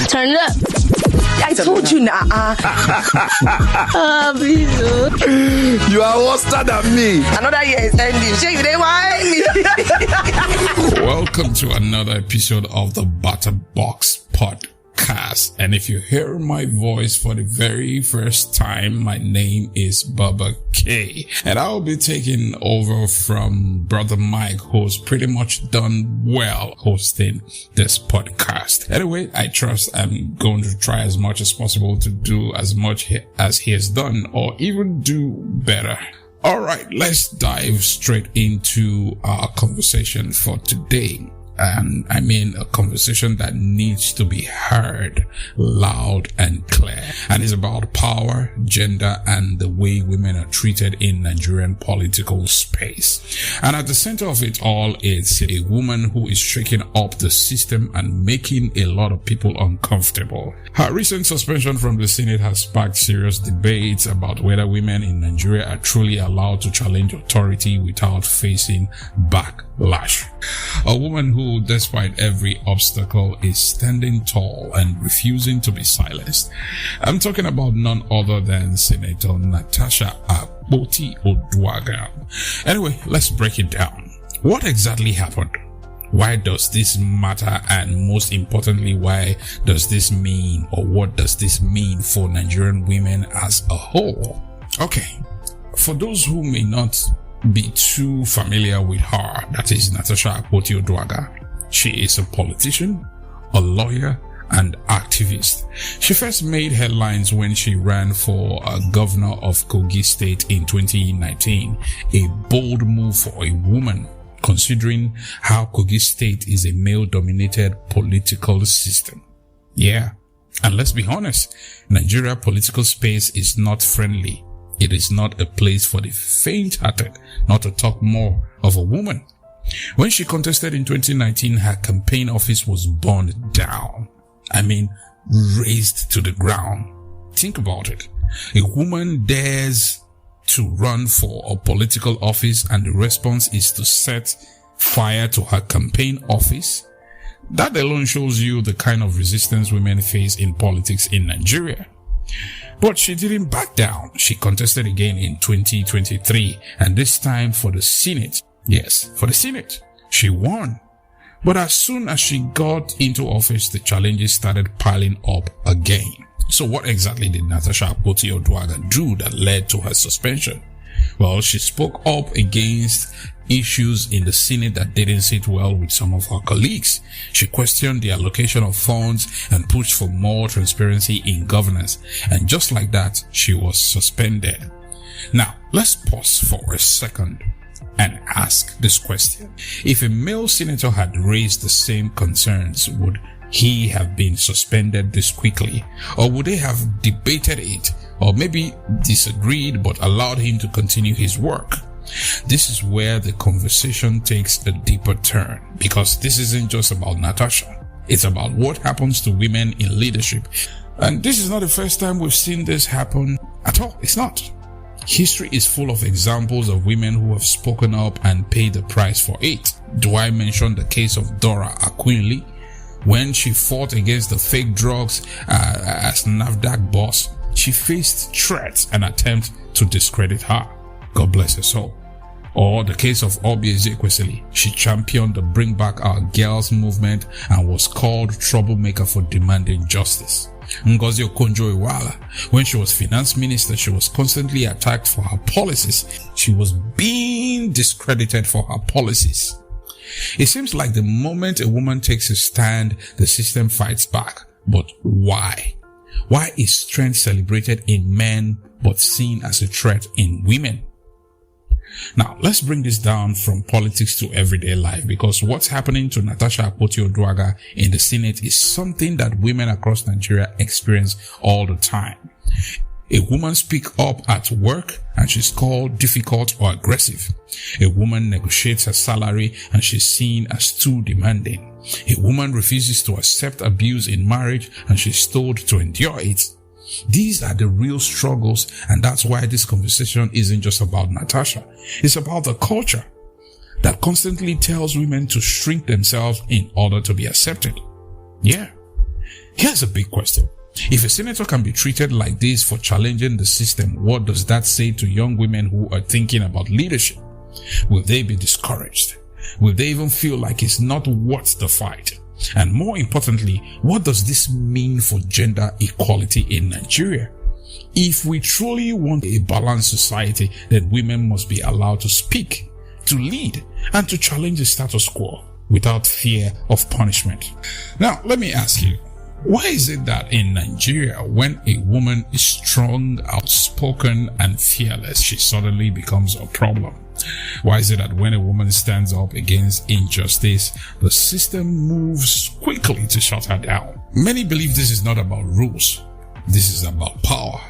Turn it up. I told you now. Please. You are worse than me. Another year is ending. Shey, you dey whine me. Welcome to another episode of the Butter Box Podcast. And if you hear my voice for the very first time, my name is Baba K. And I'll be taking over from Brother Mike, who's pretty much done well hosting this podcast. Anyway, I trust I'm going to try as much as possible to do as much as he has done, or even do better. All right, let's dive straight into our conversation for today. And I mean a conversation that needs to be heard loud and clear. And it's about power, gender, and the way women are treated in Nigerian political space. And at the center of it all is a woman who is shaking up the system and making a lot of people uncomfortable. Her recent suspension from the Senate has sparked serious debates about whether women in Nigeria are truly allowed to challenge authority without facing backlash. A woman who, despite every obstacle, is standing tall and refusing to be silenced. I'm talking about none other than Senator Natasha Akpoti-Uduaghan. Anyway, let's break it down. What exactly happened? Why does this matter? And most importantly, why does this mean, or what does this mean for Nigerian women as a whole? Okay, for those who may not be too familiar with her, that is Natasha Akpoti-Uduaghan. She is a politician, a lawyer, and activist. She first made headlines when she ran for governor of Kogi State in 2019, a bold move for a woman, considering how Kogi State is a male-dominated political system. Yeah, and let's be honest, Nigeria political space is not friendly. It is not a place for the faint-hearted, not to talk more of a woman. When she contested in 2019, her campaign office was burned down. I mean, razed to the ground. Think about it. A woman dares to run for a political office and the response is to set fire to her campaign office. That alone shows you the kind of resistance women face in politics in Nigeria. But she didn't back down. She contested again in 2023, and this time for the Senate. Yes, for the Senate. She won. But as soon as she got into office, the challenges started piling up again. So what exactly did Natasha Akpoti-Uduaghan do that led to her suspension? Well, she spoke up against issues in the Senate that didn't sit well with some of her colleagues. She questioned the allocation of funds and pushed for more transparency in governance. And just like that, she was suspended. Now, let's pause for a second and ask this question. If a male senator had raised the same concerns, would he have been suspended this quickly? Or would they have debated it, or maybe disagreed but allowed him to continue his work? This is where the conversation takes a deeper turn, because this isn't just about Natasha. It's about what happens to women in leadership. And this is not the first time we've seen this happen at all. It's not. History is full of examples of women who have spoken up and paid the price for it. Do I mention the case of Dora Akinwumi? When she fought against the fake drugs as NAFDAC boss, she faced threats and attempts to discredit her. God bless her soul. Or the case of Obi Ezekwesili. She championed the Bring Back Our Girls movement and was called troublemaker for demanding justice. Ngozi Okonjo-Iweala, when she was finance minister, she was constantly attacked for her policies. She was being discredited for her policies. It seems like the moment a woman takes a stand, the system fights back. But why? Why is strength celebrated in men but seen as a threat in women? Now, let's bring this down from politics to everyday life, because what's happening to Natasha Akpoti-Uduaghan in the Senate is something that women across Nigeria experience all the time. A woman speaks up at work and she's called difficult or aggressive. A woman negotiates her salary and she's seen as too demanding. A woman refuses to accept abuse in marriage and she's told to endure it. These are the real struggles, and that's why this conversation isn't just about Natasha. It's about the culture that constantly tells women to shrink themselves in order to be accepted. Yeah. Here's a big question. If a senator can be treated like this for challenging the system, what does that say to young women who are thinking about leadership? Will they be discouraged? Will they even feel like it's not worth the fight? And more importantly, what does this mean for gender equality in Nigeria? If we truly want a balanced society, then women must be allowed to speak, to lead, and to challenge the status quo without fear of punishment. Now, let me ask you, why is it that in Nigeria, when a woman is strong, outspoken, and fearless, she suddenly becomes a problem? Why is it that when a woman stands up against injustice, the system moves quickly to shut her down? Many believe this is not about rules. This is about power,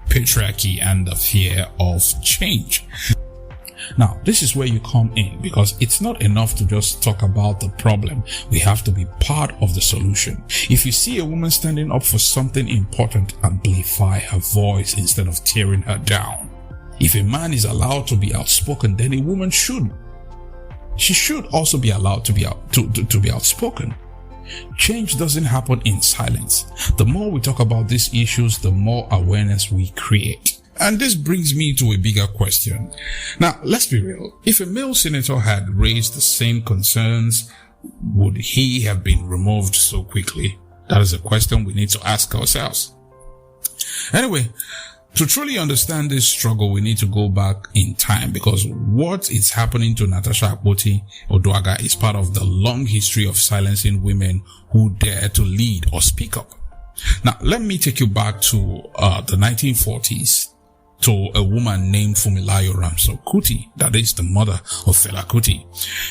patriarchy, and the fear of change. Now, this is where you come in, because it's not enough to just talk about the problem. We have to be part of the solution. If you see a woman standing up for something important, amplify her voice instead of tearing her down. If a man is allowed to be outspoken, then a woman should. She should also be allowed to be outspoken. Change doesn't happen in silence. The more we talk about these issues, the more awareness we create. And this brings me to a bigger question. Now, let's be real. If a male senator had raised the same concerns, would he have been removed so quickly? That is a question we need to ask ourselves. Anyway, to truly understand this struggle, we need to go back in time, because what is happening to Natasha Akpoti-Uduaghan is part of the long history of silencing women who dare to lead or speak up. Now, let me take you back to the 1940s. To a woman named Funmilayo Ramso Kuti, that is the mother of Fela Kuti.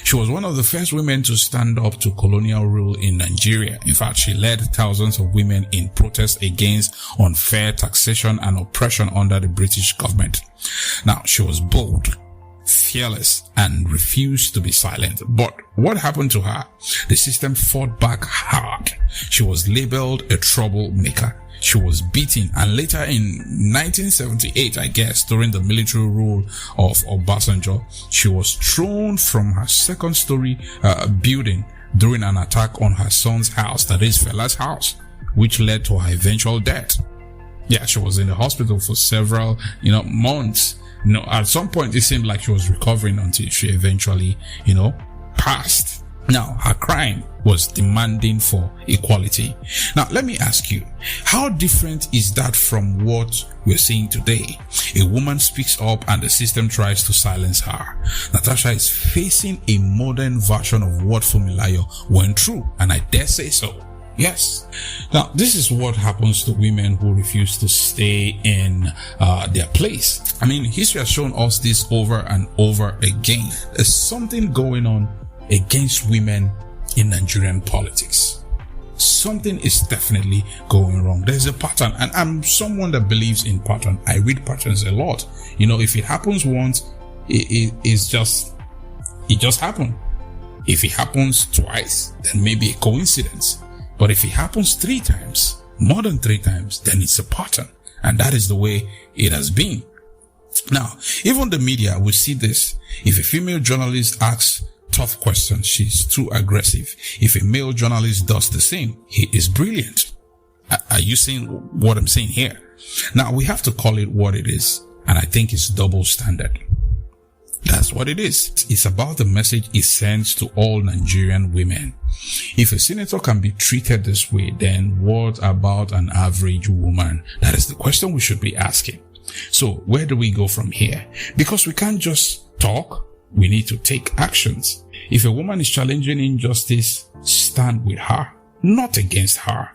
She was one of the first women to stand up to colonial rule in Nigeria. In fact, she led thousands of women in protest against unfair taxation and oppression under the British government. Now, she was bold, fearless, and refused to be silent. But what happened to her? The system fought back hard. She was labeled a troublemaker. She was beaten, and later in 1978, I guess, during the military rule of Obasanjo, she was thrown from her second-story building during an attack on her son's house, that is Fela's house, which led to her eventual death. Yeah, she was in the hospital for several, months. At some point, it seemed like she was recovering until she eventually, passed. Now, her crime was demanding for equality. Now, let me ask you, how different is that from what we're seeing today? A woman speaks up and the system tries to silence her. Natasha is facing a modern version of what Funmilayo went through, and I dare say so. Yes. Now, this is what happens to women who refuse to stay in their place. I mean, history has shown us this over and over again. There's something going on against women in Nigerian politics. Something is definitely going wrong. There's a pattern, and I'm someone that believes in pattern. I read patterns a lot. If it happens once, it just happened. If it happens twice, then maybe a coincidence. But if it happens 3 times, more than 3 times, then it's a pattern. And that is the way it has been. Now, even the media will see this. If a female journalist asks tough questions, she's too aggressive. If a male journalist does the same, he is brilliant. Are you seeing what I'm saying here? Now, we have to call it what it is, and I think it's double standard. That's what it is. It's about the message it sends to all Nigerian women. If a senator can be treated this way, then what about an average woman? That is the question we should be asking. So where do we go from here? Because we can't just talk. We need to take actions. If a woman is challenging injustice, stand with her, not against her.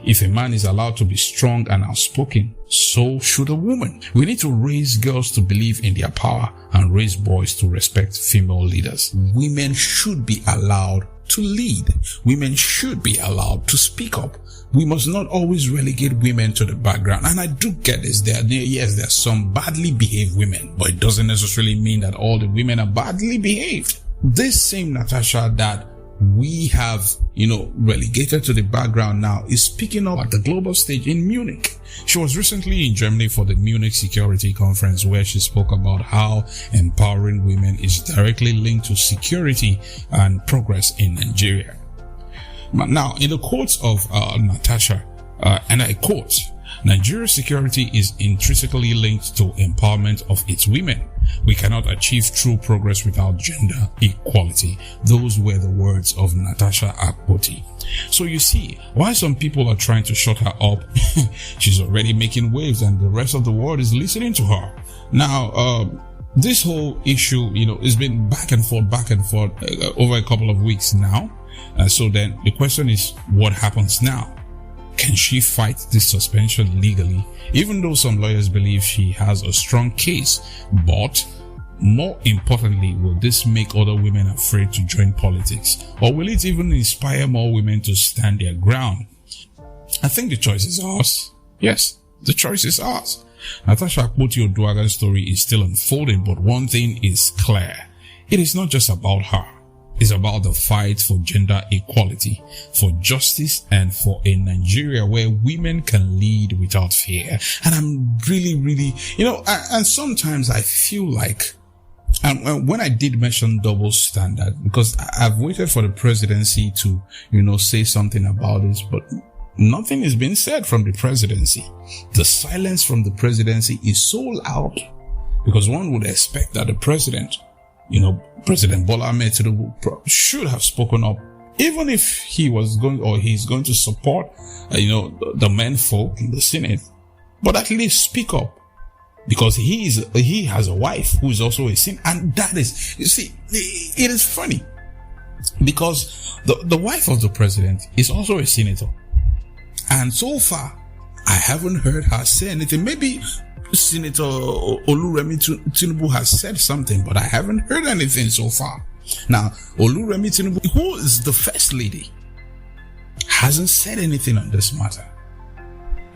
If a man is allowed to be strong and outspoken, so should a woman. We need to raise girls to believe in their power and raise boys to respect female leaders. Women should be allowed to lead. Women should be allowed to speak up. We must not always relegate women to the background. And I do get this. There are some badly behaved women, but it doesn't necessarily mean that all the women are badly behaved. This same Natasha that we have, relegated to the background now is speaking up at the global stage in Munich. She was recently in Germany for the Munich Security Conference, where she spoke about how empowering women is directly linked to security and progress in Nigeria. Now, in the quotes of Natasha, and I quote, Nigeria's security is intrinsically linked to empowerment of its women. We cannot achieve true progress without gender equality. Those were the words of Natasha Akpoti. So you see, while some people are trying to shut her up, she's already making waves and the rest of the world is listening to her. Now, this whole issue, has been back and forth over a couple of weeks now. So then the question is, what happens now? Can she fight this suspension legally? Even though some lawyers believe she has a strong case, but more importantly, will this make other women afraid to join politics? Or will it even inspire more women to stand their ground? I think the choice is ours. Yes, the choice is ours. Natasha Akpoti-Uduaghan's story is still unfolding, but one thing is clear. It is not just about her. It's about the fight for gender equality, for justice, and for a Nigeria where women can lead without fear. And I'm really, and sometimes I feel like, when I did mention double standard, because I've waited for the presidency to, say something about this, but nothing is being said from the presidency. The silence from the presidency is so loud because one would expect that the president, President Bola Ahmed Tinubu should have spoken up, even if he was going or he's going to support, the men folk in the Senate, but at least speak up because he has a wife who is also a sin. And that is, it is funny because the wife of the president is also a senator. And so far, I haven't heard her say anything. Maybe Senator Oluremi Tinubu has said something, but I haven't heard anything so far. Now, Oluremi Tinubu, who is the first lady, hasn't said anything on this matter.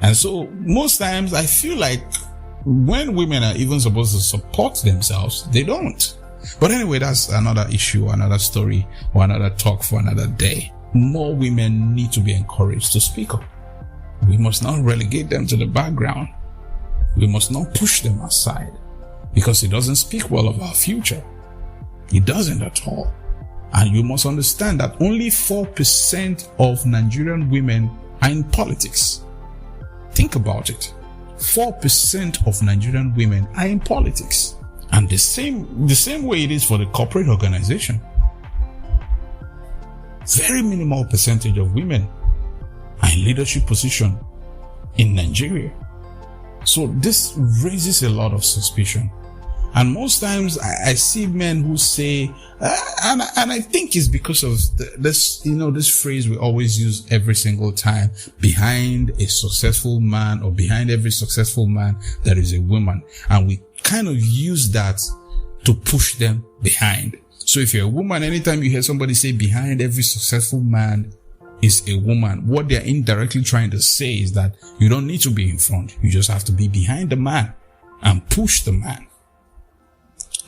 And so most times I feel like when women are even supposed to support themselves, they don't. But anyway, that's another issue, another story, or another talk for another day. More women need to be encouraged to speak up. We must not relegate them to the background. We must not push them aside because it doesn't speak well of our future. It doesn't at all. And you must understand that only 4% of Nigerian women are in politics. Think about it. 4% of Nigerian women are in politics. And the same way it is for the corporate organization. Very minimal percentage of women are in leadership position in Nigeria. So this raises a lot of suspicion. And most times I see men who say, and I think it's because of this phrase we always use every single time, behind a successful man or behind every successful man, there is a woman. And we kind of use that to push them behind. So if you're a woman, anytime you hear somebody say behind every successful man is a woman, what they're indirectly trying to say is that you don't need to be in front. You just have to be behind the man and push the man.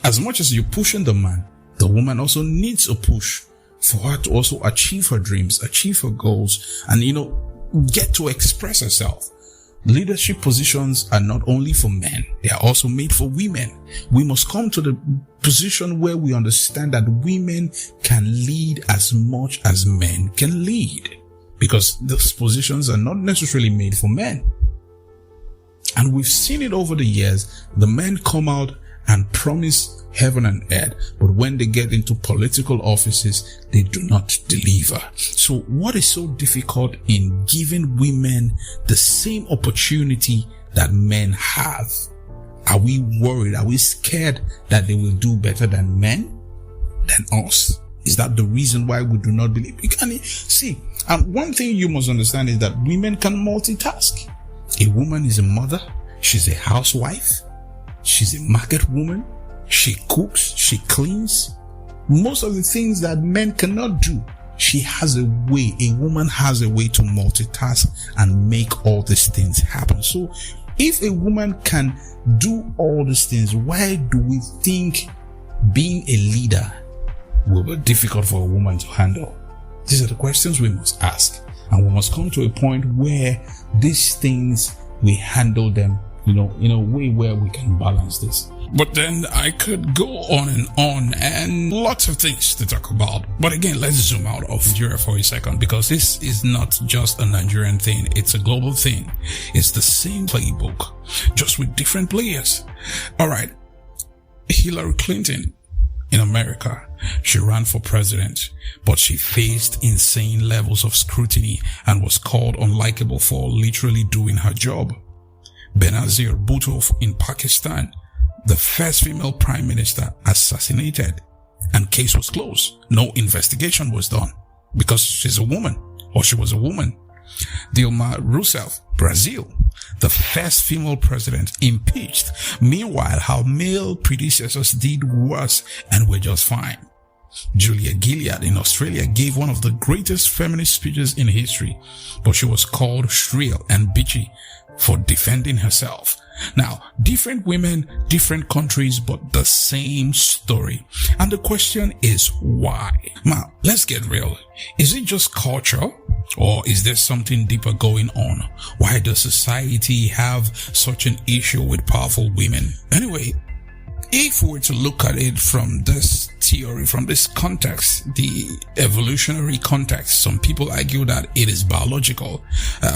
As much as you're pushing the man, the woman also needs a push for her to also achieve her dreams, achieve her goals, and, get to express herself. Leadership positions are not only for men, they are also made for women. We must come to the position where we understand that women can lead as much as men can lead, because those positions are not necessarily made for men. And we've seen it over the years. The men come out and promise heaven and earth, but when they get into political offices, they do not deliver. So what is so difficult in giving women the same opportunity that men have? Are we worried? Are we scared that they will do better than men, than us? Is that the reason why we do not believe? One thing you must understand is that women can multitask. A woman is a mother. She's a housewife. She's a market woman. She cooks. She cleans. Most of the things that men cannot do, she has a way. A woman has a way to multitask and make all these things happen. So if a woman can do all these things, why do we think being a leader will be difficult for a woman to handle? These are the questions we must ask. And we must come to a point where these things, we handle them, in a way where we can balance this. But then I could go on and lots of things to talk about. But again, let's zoom out of Nigeria for a second, because this is not just a Nigerian thing. It's a global thing. It's the same playbook, just with different players. All right. Hillary Clinton in America, she ran for president, but she faced insane levels of scrutiny and was called unlikable for literally doing her job. Benazir Bhutto in Pakistan, the first female prime minister, assassinated, and case was closed. No investigation was done because she's a woman, or she was a woman. Dilma Rousseff, Brazil, the first female president, impeached. Meanwhile, her male predecessors did worse and were just fine. Julia Gillard in Australia gave one of the greatest feminist speeches in history, but she was called shrill and bitchy for defending herself. Now, different women, different countries, but the same story. And the question is why? Now, let's get real. Is it just culture? Or is there something deeper going on? Why does society have such an issue with powerful women? Anyway, if we were to look at it from this theory, from this context, the evolutionary context, some people argue that it is biological.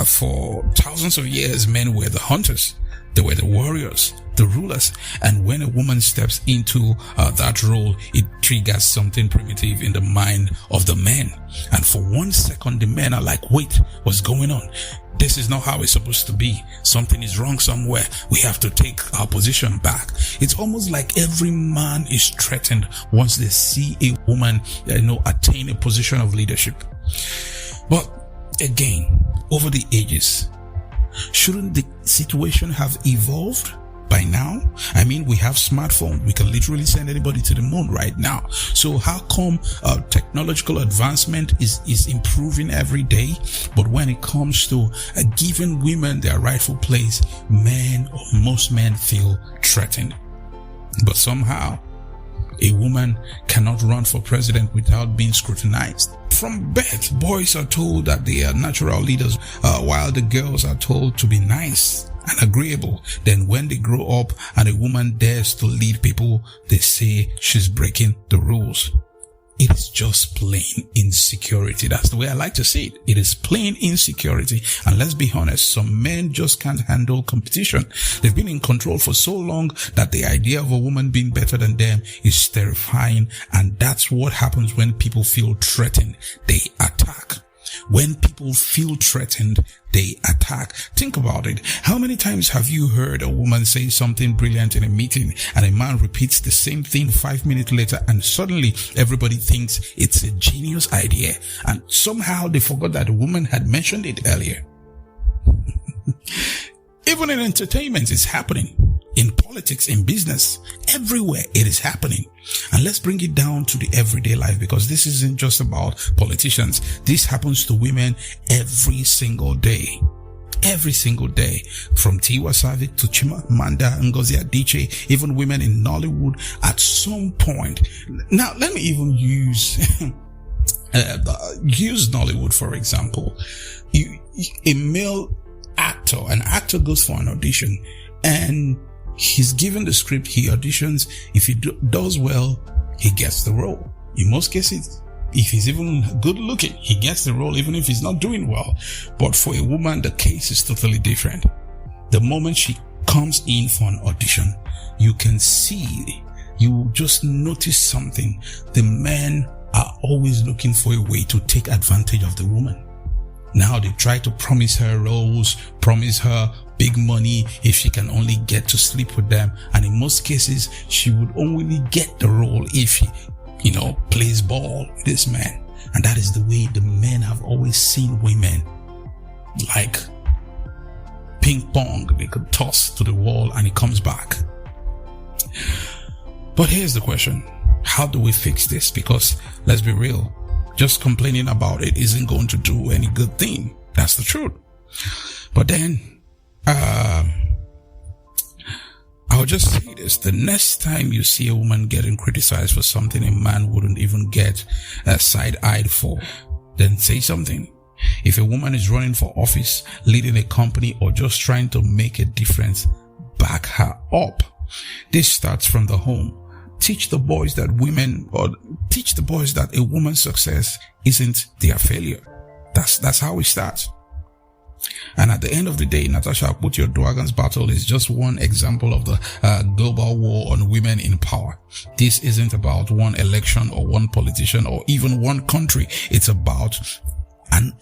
For thousands of years, men were the hunters. They were the warriors, the rulers. And when a woman steps into that role, it triggers something primitive in the mind of the men. And for 1 second, the men are like, wait, what's going on? This is not how it's supposed to be. Something is wrong somewhere. We have to take our position back. It's almost like every man is threatened once they see a woman, attain a position of leadership. But again, over the ages, shouldn't the situation have evolved by now? I mean, we have smartphones. We can literally send anybody to the moon right now. So how come technological advancement is improving every day? But when it comes to giving women their rightful place, men or most men feel threatened. But somehow, a woman cannot run for president without being scrutinized. From birth, boys are told that they are natural leaders, while the girls are told to be nice and agreeable. Then when they grow up and a woman dares to lead people, they say she's breaking the rules. It is just plain insecurity. That's the way I like to see it. It is plain insecurity. And let's be honest, some men just can't handle competition. They've been in control for so long that the idea of a woman being better than them is terrifying. And that's what happens when people feel threatened. They attack. When people feel threatened, they attack. Think about it. How many times have you heard a woman say something brilliant in a meeting and a man repeats the same thing 5 minutes later and suddenly everybody thinks it's a genius idea and somehow they forgot that the woman had mentioned it earlier? Even in entertainment, it's happening. In politics, in business, everywhere it is happening. And let's bring it down to the everyday life, because this isn't just about politicians. This happens to women every single day. Every single day. From Tiwa Savage to Chimamanda Ngozi Adichie, even women in Nollywood at some point. Now, let me even use Nollywood, for example. A male actor, an actor goes for an audition and he's given the script, he auditions. If he does well, he gets the role. In most cases, if he's even good looking, he gets the role even if he's not doing well. But for a woman, the case is totally different. The moment she comes in for an audition, you can see, you just notice something. The men are always looking for a way to take advantage of the woman. Now they try to promise her roles, promise her big money if she can only get to sleep with them. And in most cases, she would only get the role if she, plays ball with this man. And that is the way the men have always seen women. Like ping pong, they could toss to the wall and it comes back. But here's the question. How do we fix this? Because let's be real. Just complaining about it isn't going to do any good thing. That's the truth. But then, I'll just say this. The next time you see a woman getting criticized for something a man wouldn't even get side-eyed for, then say something. If a woman is running for office, leading a company, or just trying to make a difference, back her up. This starts from the home. Teach the boys that a woman's success isn't their failure. That's how it starts. And at the end of the day, Natasha Akpoti-Uduaghan's battle is just one example of the global war on women in power. This isn't about one election or one politician or even one country. It's about an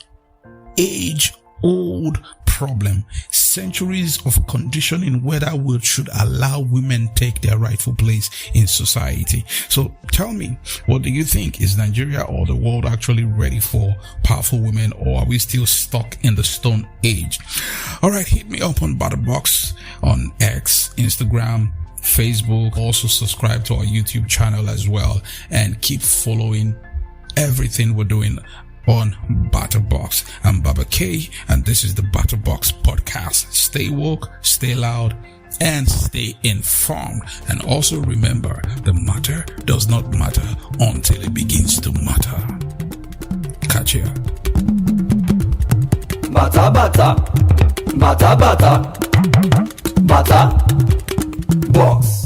age-old problem, centuries of conditioning whether we should allow women take their rightful place in society. So tell me, what do you think? Is Nigeria or the world actually ready for powerful women, or are we still stuck in the Stone Age? All right, hit me up on Batterbox on X, Instagram, Facebook. Also subscribe to our YouTube channel as well, and keep following everything we're doing on Batterbox. I'm Baba K, and this is the Batterbox podcast. Stay woke, stay loud, and stay informed. And also remember, the matter does not matter until it begins to matter. Catch ya. Bata bata, bata bata, bata box.